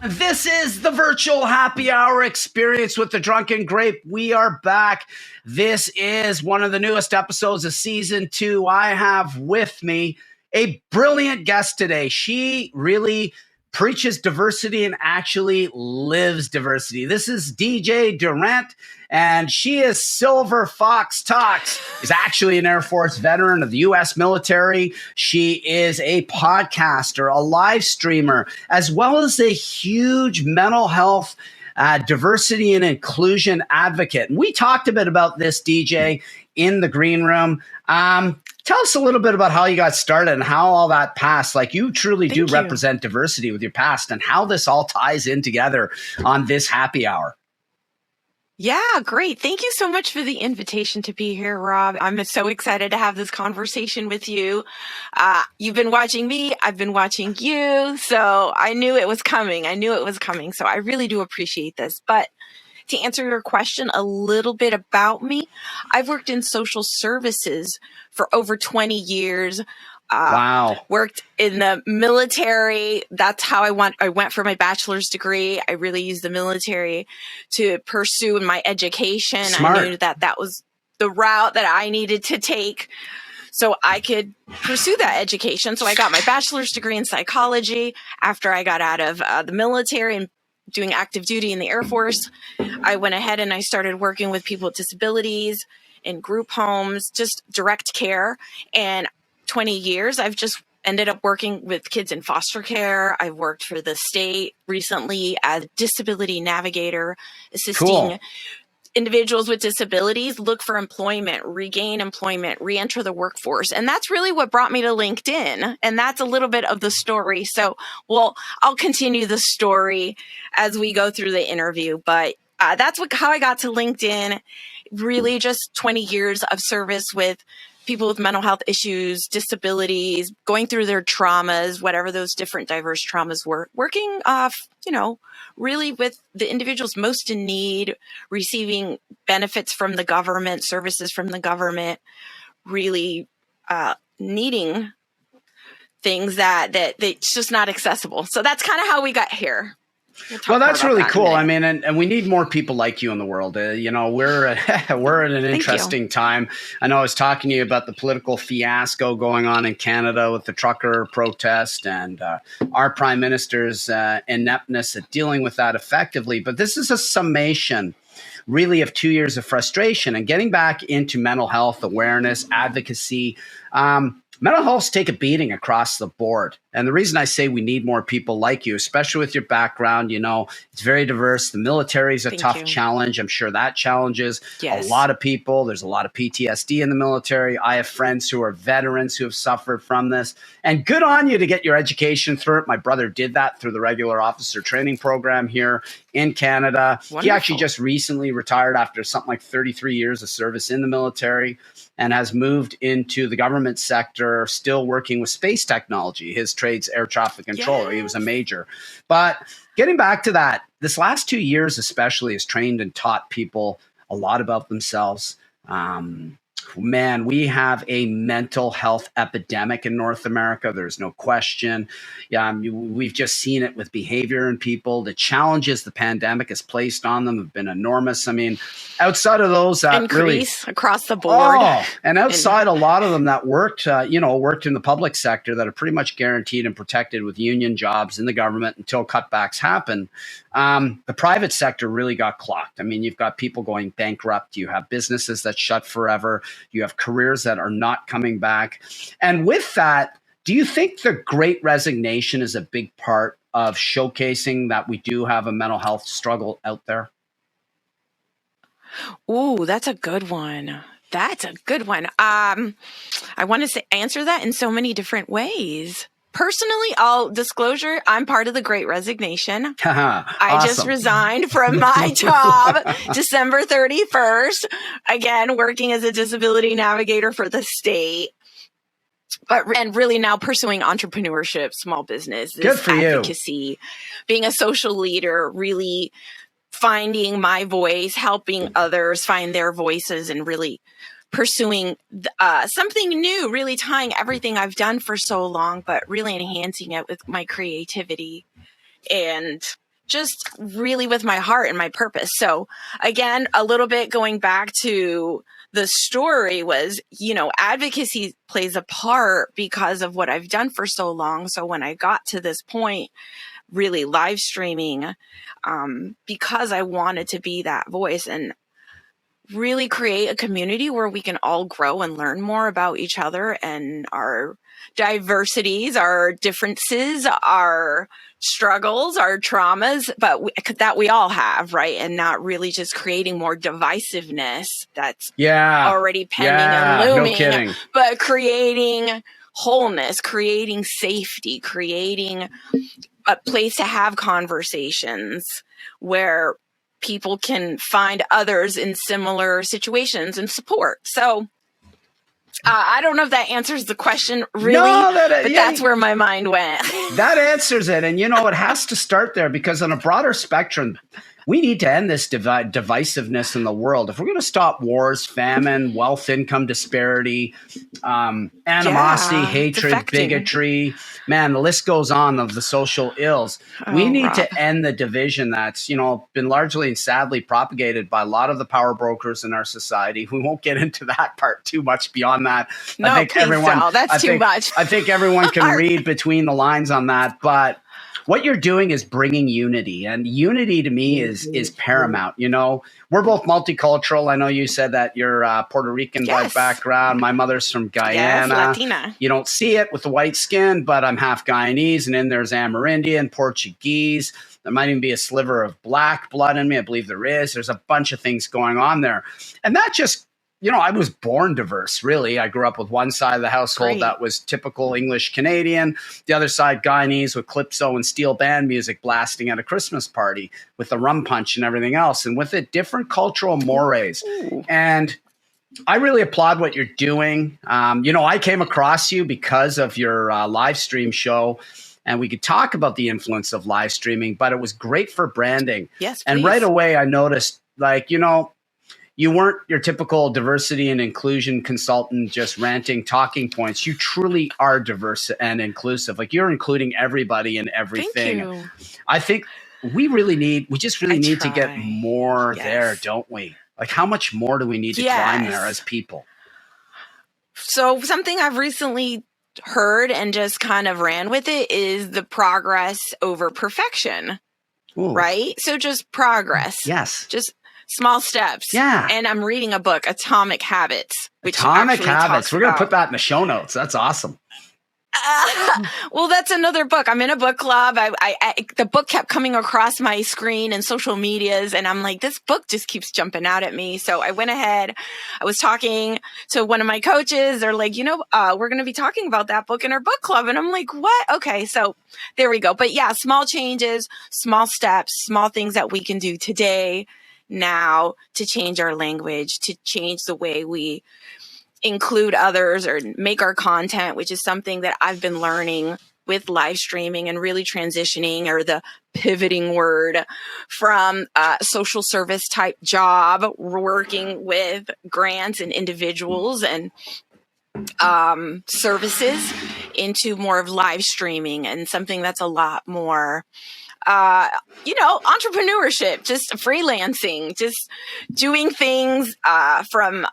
This is the virtual happy hour experience with the Drunken Grape. We are back. This is one of the newest episodes of season 2. I have with me a brilliant guest today. She really preaches diversity and actually lives diversity. This is DJ Durant, and she is Silver Fox Talks. Is actually an Air Force veteran of the U.S. military. She is a podcaster, a live streamer, as well as a huge mental health diversity and inclusion advocate. And we talked a bit about this, DJ, in the green room. Tell us a little bit about how you got started and how all that passed. Like, you truly do represent diversity with your past, and how this all ties in together on this happy hour. Yeah, great. Thank you so much for the invitation to be here, Rob. I'm so excited to have this conversation with you. You've been watching me. I've been watching you. So I knew it was coming. So I really do appreciate this. But to answer your question a little bit about me, I've worked in social services for over 20 years. Wow. Worked in the military. That's how I went for my bachelor's degree. I really used the military to pursue my education. Smart. I knew that was the route that I needed to take so I could pursue that education. So I got my bachelor's degree in psychology after I got out of the military and doing active duty in the Air Force. I went ahead and I started working with people with disabilities in group homes, just direct care. And 20 years, I've just ended up working with kids in foster care. I've worked for the state recently as a disability navigator, assisting individuals with disabilities look for employment, regain employment, re-enter the workforce. And that's really what brought me to LinkedIn. And that's a little bit of the story. So, I'll continue the story as we go through the interview. But that's how I got to LinkedIn. Really just 20 years of service with people with mental health issues, disabilities, going through their traumas, whatever those different diverse traumas were, working really with the individuals most in need, receiving benefits from the government, services from the government, really needing things that it's just not accessible. So that's kind of how we got here. Well, that's really cool. I mean, and we need more people like you in the world. We're at an interesting time. I know I was talking to you about the political fiasco going on in Canada with the trucker protest and our prime minister's ineptness at dealing with that effectively. But this is a summation, really, of 2 years of frustration and getting back into mental health awareness, advocacy. Mental health take a beating across the board. And the reason I say we need more people like you, especially with your background, it's very diverse. The military is a tough challenge. I'm sure that challenges a lot of people. There's a lot of PTSD in the military. I have friends who are veterans who have suffered from this. And good on you to get your education through it. My brother did that through the regular officer training program here in Canada. Wonderful. He actually just recently retired after something like 33 years of service in the military and has moved into the government sector, still working with space technology. His trade's air traffic controller. He was a major. But getting back to that, this last 2 years especially has trained and taught people a lot about themselves. Man, we have a mental health epidemic in North America. There's no question. We've just seen it with behavior in people. The challenges the pandemic has placed on them have been enormous. I mean, outside of those increase across the board. And outside a lot of them that worked in the public sector that are pretty much guaranteed and protected with union jobs in the government until cutbacks happen. The private sector really got clocked. I mean, you've got people going bankrupt. You have businesses that shut forever. You have careers that are not coming back. And with that, do you think the Great Resignation is a big part of showcasing that we do have a mental health struggle out there? Ooh, that's a good one. I want to answer that in so many different ways. Personally, disclosure, I'm part of the Great Resignation. I just resigned from my job December 31st. Again, working as a disability navigator for the state. And really now pursuing entrepreneurship, small business, advocacy, being a social leader, really finding my voice, helping others find their voices, and really pursuing something new, really tying everything I've done for so long, but really enhancing it with my creativity and just really with my heart and my purpose. So again, a little bit going back to the story was, advocacy plays a part because of what I've done for so long. So when I got to this point, really live streaming, because I wanted to be that voice and really create a community where we can all grow and learn more about each other and our diversities, our differences, our struggles, our traumas, but that we all have, right? And not really just creating more divisiveness that's already pending and looming, no kidding. But creating wholeness, creating safety, creating a place to have conversations where people can find others in similar situations and support. So I don't know if that answers the question really, but that's where my mind went. That answers it. And, it has to start there, because on a broader spectrum, we need to end this divisiveness in the world. If we're going to stop wars, famine, wealth, income disparity, animosity, hatred, bigotry, man, the list goes on of the social ills. We need to end the division that's, been largely and sadly propagated by a lot of the power brokers in our society. We won't get into that part too much beyond that. No, I think everyone, that's too much. I think everyone can read between the lines on that, but what you're doing is bringing unity, and unity to me is paramount. We're both multicultural. I know you said that you're Puerto Rican by background. My mother's from Guyana. Yes, Latina. You don't see it with the white skin, but I'm half Guyanese, and then there's Amerindian, Portuguese. There might even be a sliver of black blood in me. I believe there is. There's a bunch of things going on there. And that just, I was born diverse, really. I grew up with one side of the household that was typical English Canadian, the other side Guyanese with calypso and steel band music blasting at a Christmas party with the rum punch and everything else. And with it, different cultural mores. And I really applaud what you're doing. I came across you because of your live stream show, and we could talk about the influence of live streaming, but it was great for branding. Yes, please. And right away I noticed, you weren't your typical diversity and inclusion consultant just ranting talking points. You truly are diverse and inclusive. You're including everybody in everything. Thank you. I think we just really need to get more there, don't we? How much more do we need to climb there as people? So something I've recently heard and just kind of ran with it is the progress over perfection. Ooh. Right? So just progress. Yes. Just small steps. Yeah. And I'm reading a book, Atomic Habits. Atomic Habits. We're going to put that in the show notes. That's awesome. Well, that's another book. I'm in a book club. The book kept coming across my screen and social medias, and I'm like, this book just keeps jumping out at me. So I went ahead. I was talking to one of my coaches. They're like, we're going to be talking about that book in our book club. And I'm like, what? Okay. So there we go. But yeah, small changes, small steps, small things that we can do today, now, to change our language, to change the way we include others or make our content, which is something that I've been learning with live streaming and really transitioning, or the pivoting word, from a social service type job, working with grants and individuals and services, into more of live streaming and something that's a lot more entrepreneurship, just freelancing, just doing things from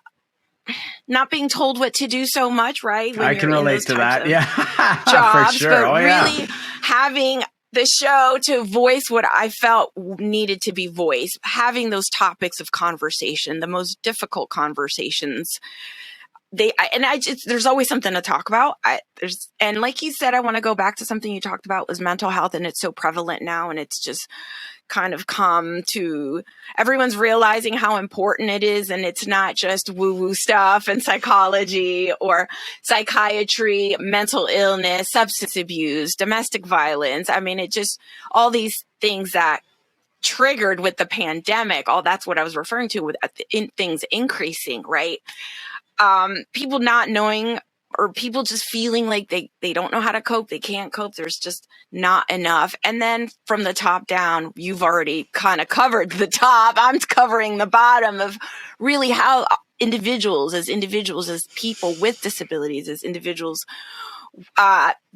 not being told what to do so much, right? I can relate to that. Yeah, jobs, for sure. But really having the show to voice what I felt needed to be voiced, having those topics of conversation, the most difficult conversations. There's always something to talk about. And like you said, I want to go back to something you talked about, was mental health, and it's so prevalent now, and it's just kind of come to everyone's realizing how important it is, and it's not just woo-woo stuff and psychology or psychiatry, mental illness, substance abuse, domestic violence. I mean, it just, all these things that triggered with the pandemic, that's what I was referring to with things increasing, right? People not knowing, or people just feeling like they don't know how to cope. They can't cope. There's just not enough. And then from the top down, you've already kind of covered the top. I'm covering the bottom of really how individuals, as people with disabilities, as individuals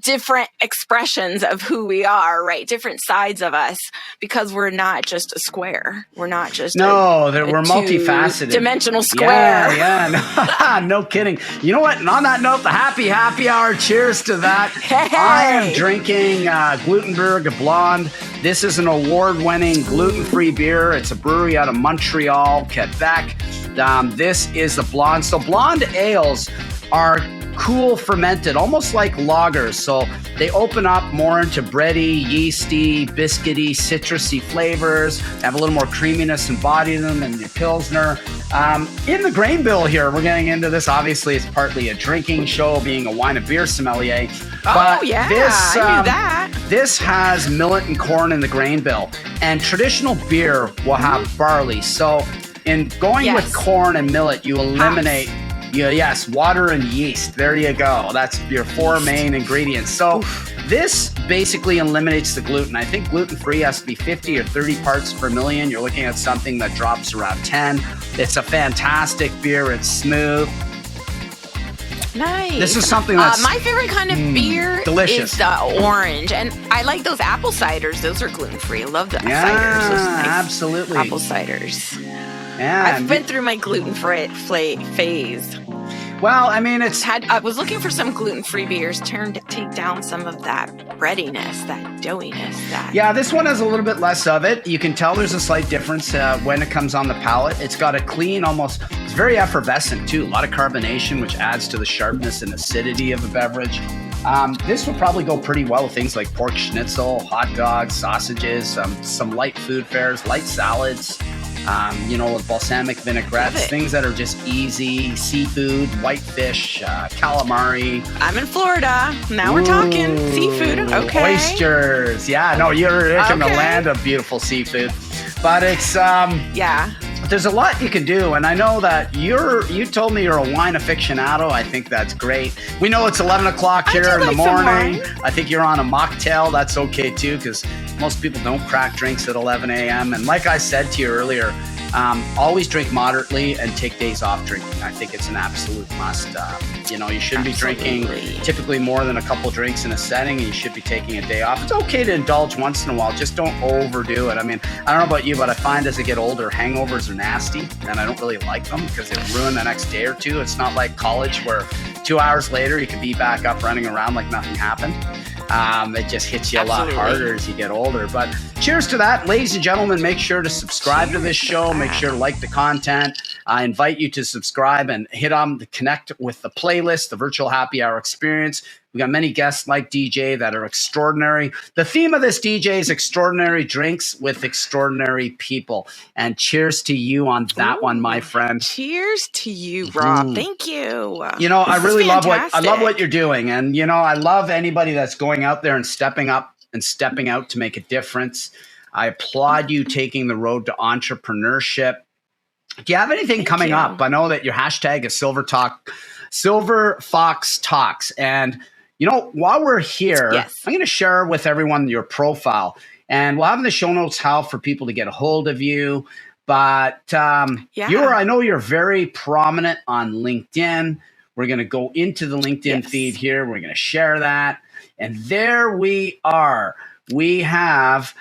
different expressions of who we are, right? Different sides of us, because we're not just a square. We're not just we're multifaceted, dimensional square. Yeah, no kidding. You know what? And on that note, the happy hour. Cheers to that. Hey. I am drinking Glutenberg Blonde. This is an award-winning gluten-free beer. It's a brewery out of Montreal, Quebec. This is the blonde. So blonde ales are cool fermented, almost like lagers. So they open up more into bready, yeasty, biscuity, citrusy flavors, have a little more creaminess and body to them than the Pilsner. In the grain bill here, we're getting into this. Obviously, it's partly a drinking show, being a wine and beer sommelier. But I knew that. This has millet and corn in the grain bill. And traditional beer will have barley. So in going with corn and millet, you eliminate... Yes, water and yeast. There you go. That's your 4 main ingredients. So this basically eliminates the gluten. I think gluten-free has to be 50 or 30 parts per million. You're looking at something that drops around 10. It's a fantastic beer. It's smooth. Nice. This is something that's my favorite kind of beer delicious. Is the orange, and I like those apple ciders. Those are gluten-free. I love the ciders. Those nice absolutely. Apple ciders. Yeah, I've been through my gluten-free phase. Well, I mean, I was looking for some gluten-free beers to take down some of that breadiness, that doughiness. Yeah, this one has a little bit less of it. You can tell there's a slight difference when it comes on the palate. It's got a clean, it's very effervescent too. A lot of carbonation, which adds to the sharpness and acidity of a beverage. This would probably go pretty well with things like pork schnitzel, hot dogs, sausages, some light food fares, light salads. With balsamic vinaigrettes, things that are just easy, seafood, white fish, calamari. I'm in Florida. Now we're talking seafood. Okay. Oysters. Yeah, no, you're in the land of beautiful seafood. But it's, there's a lot you can do. And I know that you told me you're a wine aficionado. I think that's great. We know it's 11 o'clock here in the morning. I think you're on a mocktail. That's okay too, because most people don't crack drinks at 11 a.m. And like I said to you earlier, always drink moderately and take days off drinking. I think it's an absolute must. You shouldn't be drinking typically more than a couple drinks in a setting, and you should be taking a day off. It's okay to indulge once in a while. Just don't overdo it. I mean, I don't know about you, but I find as I get older, hangovers are nasty, and I don't really like them because they ruin the next day or two. It's not like college where 2 hours later you can be back up running around like nothing happened. It just hits you a lot harder as you get older. But cheers to that. Ladies and gentlemen, make sure to subscribe to this show. Make sure to like the content. I invite you to subscribe and hit on the connect with the playlist, the Virtual Happy Hour Experience. We got many guests like DJ that are extraordinary. The theme of this DJ is extraordinary drinks with extraordinary people. And cheers to you on that one, my friend. Cheers to you, Rob. Thank you. I really love what you're doing. And I love anybody that's going out there and stepping up and stepping out to make a difference. I applaud you taking the road to entrepreneurship. Do you have anything coming up? I know that your hashtag is Silver Fox Talks. And while we're here, I'm going to share with everyone your profile, and we'll have in the show notes how for people to get a hold of you. But I know you're very prominent on LinkedIn. We're going to go into the LinkedIn feed here. We're going to share that. And there we are. We have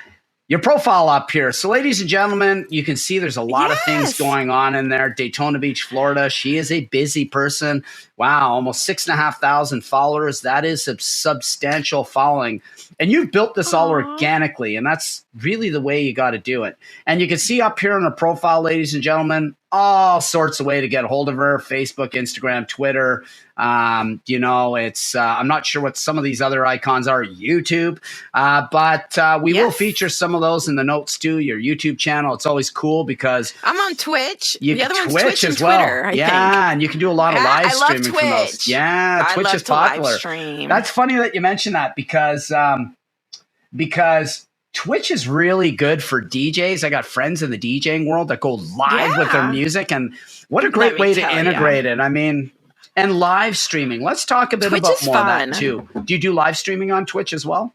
your profile up here. So ladies and gentlemen, you can see there's a lot of things going on in there. Daytona Beach, Florida. She is a busy person. Wow, almost 6,500 followers. That is a substantial following. And you've built this all organically, and that's really the way you got to do it. And you can see up here on her profile, ladies and gentlemen, all sorts of way to get a hold of her: Facebook, Instagram, Twitter. It's I'm not sure what some of these other icons are, YouTube, but we will feature some of those in the notes too. Your YouTube channel. It's always cool because I'm on Twitch. The other one's Twitch as well. Twitter, I think. And you can do a lot of live streaming from those. Yeah, Twitch is popular. That's funny that you mentioned that because Twitch is really good for DJs. I got friends in the DJing world that go live with their music, and what a great way to integrate it. I mean, and live streaming. Let's talk a bit about more of that too. Do you do live streaming on Twitch as well?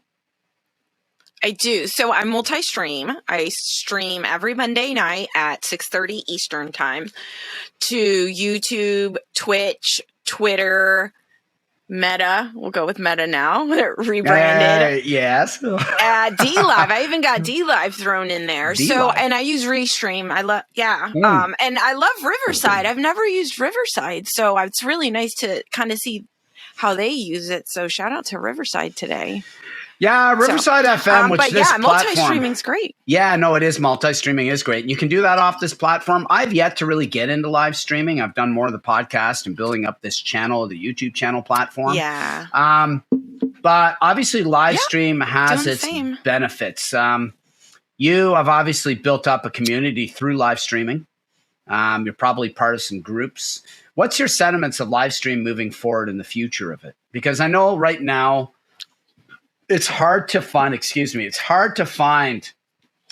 I do. So I multi-stream. I stream every Monday night at 6:30 Eastern time to YouTube, Twitch, Twitter, Meta. We'll go with Meta now. They're rebranded. Yes. D Live. I even got D Live thrown in there. D-Live. And I use Restream. I love, and I love Riverside. I've never used Riverside, so it's really nice to kind of see how they use it. So shout out to Riverside today. Yeah, Riverside FM, which this platform. Multi-streaming's great. Yeah, no, it is. Multi-streaming is great. You can do that off this platform. I've yet to really get into live streaming. I've done more of the podcast and building up this channel, the YouTube channel platform. Yeah. But obviously live stream has its benefits. You have obviously built up a community through live streaming. You're probably part of some groups. What's your sentiments of live stream moving forward in the future of it? Because I know right now, it's hard to find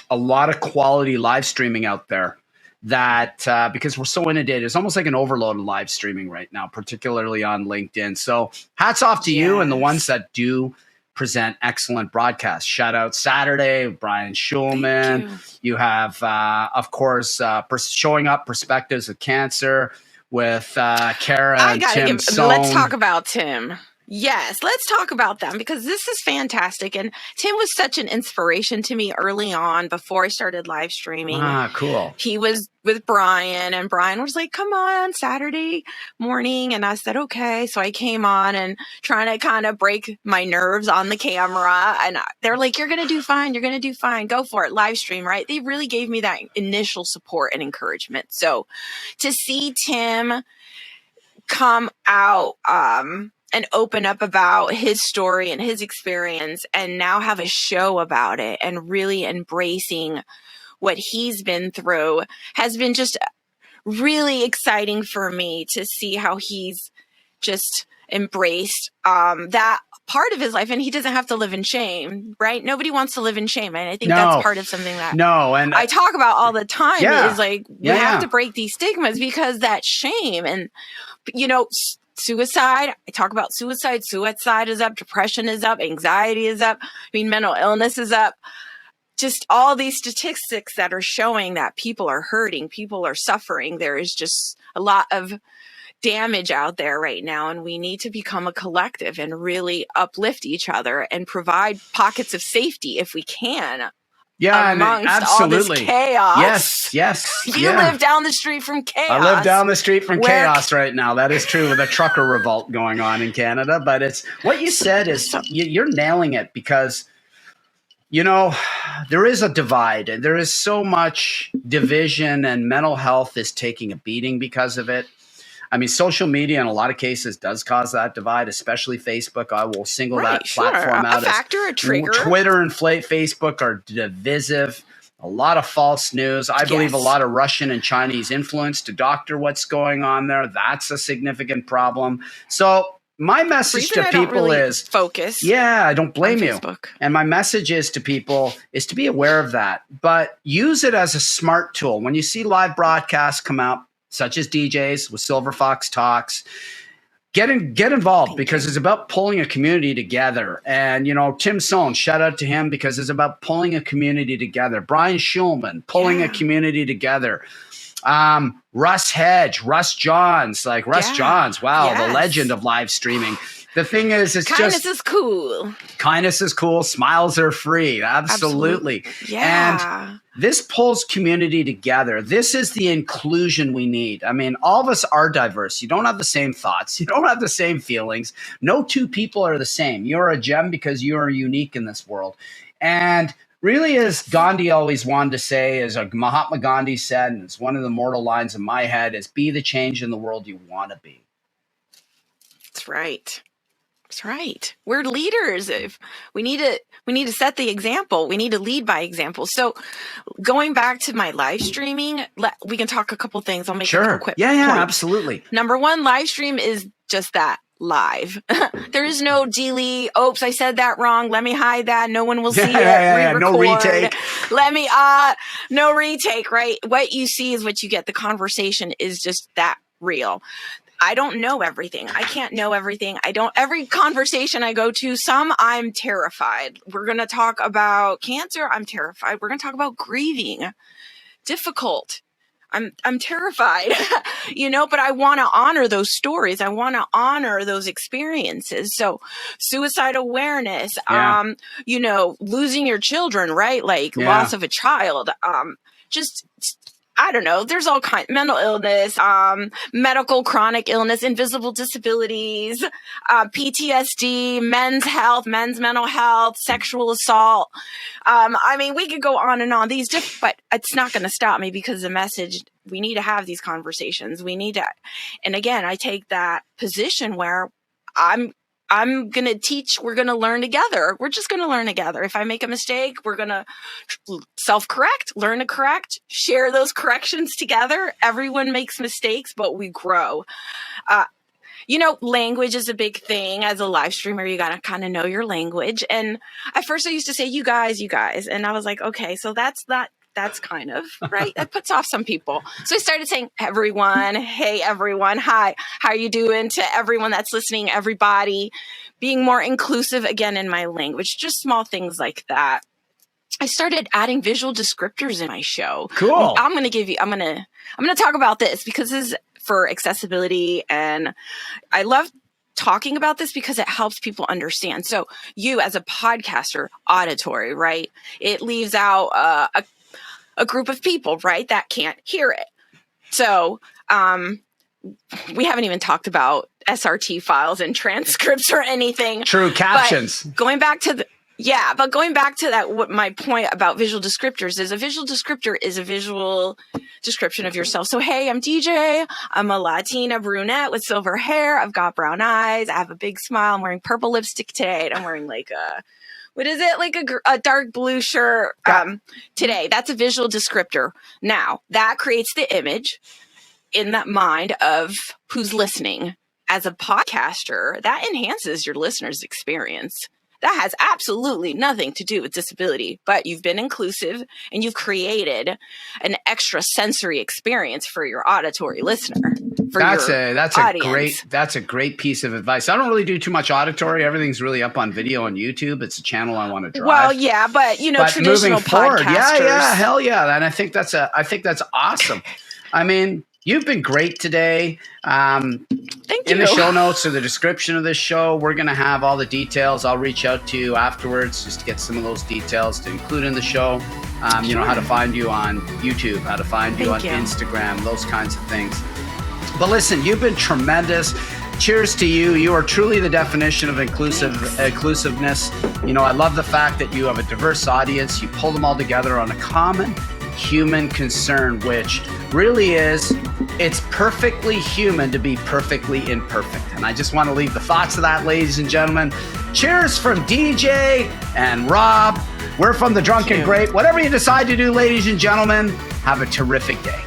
a lot of quality live streaming out there that because we're so inundated. It's almost like an overload of live streaming right now, particularly on LinkedIn. So hats off to you and the ones that do present excellent broadcasts. Shout out Saturday, Brian Schulman. You have, of course, Showing Up Perspectives of Cancer with Kara and Tim Sohn. Let's talk about Tim. Yes, let's talk about them because this is fantastic. And Tim was such an inspiration to me early on before I started live streaming. Cool. He was with Brian and Brian was like, come on Saturday morning. And I said, okay. So I came on and trying to kind of break my nerves on the camera. And they're like, you're going to do fine. You're going to do fine. Go for it. Live stream, right? They really gave me that initial support and encouragement. So to see Tim come out, and open up about his story and his experience and now have a show about it and really embracing what he's been through has been just really exciting for me to see how he's just embraced that part of his life, and he doesn't have to live in shame, right? Nobody wants to live in shame, and I think that's part of something that and I talk about all the time is like we have to break these stigmas because that shame and suicide. I talk about suicide. Suicide is up. Depression is up. Anxiety is up. Mental illness is up. Just all these statistics that are showing that people are hurting, people are suffering. There is just a lot of damage out there right now, and we need to become a collective and really uplift each other and provide pockets of safety if we can. Yeah, amongst absolutely. All this chaos. Yes. You live down the street from chaos. I live down the street from chaos right now. That is true with a trucker revolt going on in Canada. But it's what you said is you're nailing it because, there is a divide and there is so much division and mental health is taking a beating because of it. Social media in a lot of cases does cause that divide, especially Facebook. I will single that platform out. A factor, a trigger. Twitter and Facebook are divisive. A lot of false news. I believe a lot of Russian and Chinese influence to doctor what's going on there. That's a significant problem. So my message to people is focus. Yeah, I don't blame you. And my message is to people is to be aware of that, but use it as a smart tool. When you see live broadcasts come out, such as DJs with Silver Fox Talks, get involved because it's about pulling a community together. And, Tim Sohn, shout out to him because it's about pulling a community together. Brian Schulman, pulling a community together. Russ Hedge, Russ Johns, Johns. Wow, the legend of live streaming. The thing is, kindness is cool. Kindness is cool. Smiles are free. Absolutely. Yeah. And this pulls community together. This is the inclusion we need. All of us are diverse. You don't have the same thoughts. You don't have the same feelings. No two people are the same. You're a gem because you are unique in this world. And really, as Gandhi always wanted to say, as Mahatma Gandhi said, and it's one of the mortal lines in my head, is be the change in the world you want to be. That's right. That's right. We're leaders. If we need to set the example. We need to lead by example. So going back to my live streaming, we can talk a couple things. I'll make a quick point. Absolutely. Number one, live stream is just that. Live. There is no delete. Oops, I said that wrong. Let me hide that. No one will see it. No retake. No retake, right? What you see is what you get. The conversation is just that real. I don't know everything. I can't know everything. Every conversation I go to, I'm terrified. We're going to talk about cancer. I'm terrified. We're going to talk about grieving. Difficult. I'm terrified, but I want to honor those stories. I want to honor those experiences. So suicide awareness, losing your children, right? Like loss of a child, just, I don't know. There's all kinds, mental illness, medical chronic illness, invisible disabilities, PTSD, men's health, men's mental health, sexual assault. We could go on and on but it's not going to stop me because the message, we need to have these conversations. We need to, and again, I take that position where I'm going to teach. We're going to learn together. We're just going to learn together. If I make a mistake, we're going to self-correct, learn to correct, share those corrections together. Everyone makes mistakes, but we grow. Language is a big thing. As a live streamer, you got to kind of know your language. And at first I used to say, you guys. And I was like, okay, so that's kind of right. That puts off some people. So I started saying, everyone, hey, everyone, hi, how are you doing? To everyone that's listening, everybody, being more inclusive again in my language, just small things like that. I started adding visual descriptors in my show. Cool. I'm going to talk about this because this is for accessibility. And I love talking about this because it helps people understand. So you as a podcaster, auditory, right? It leaves out a group of people, right, that can't hear it. So we haven't even talked about SRT files and transcripts or anything. True, captions. But going back to that, what my point about visual descriptors is, a visual descriptor is a visual description of yourself. So, hey, I'm DJ. I'm a Latina brunette with silver hair. I've got brown eyes. I have a big smile. I'm wearing purple lipstick today. I'm wearing like a dark blue shirt today. That's a visual descriptor. Now, that creates the image in that mind of who's listening. As a podcaster, that enhances your listener's experience. That has absolutely nothing to do with disability, but you've been inclusive and you've created an extra sensory experience for your auditory listener. That's a great piece of advice. I don't really do too much auditory. Everything's really up on video on YouTube. It's a channel I want to drive. Well, yeah, but traditional podcasters. Yeah, hell yeah. And I think that's awesome. I mean, you've been great today. Thank you. In the show notes or the description of this show, we're going to have all the details. I'll reach out to you afterwards just to get some of those details to include in the show. Sure. How to find you on YouTube, how to find you on Instagram, those kinds of things. But listen, you've been tremendous. Cheers to you. You are truly the definition of inclusiveness. I love the fact that you have a diverse audience. You pull them all together on a common human concern, which really is, it's perfectly human to be perfectly imperfect. And I just want to leave the thoughts of that, ladies and gentlemen. Cheers from DJ and Rob. We're from The Drunken Grape. Whatever you decide to do, ladies and gentlemen, have a terrific day.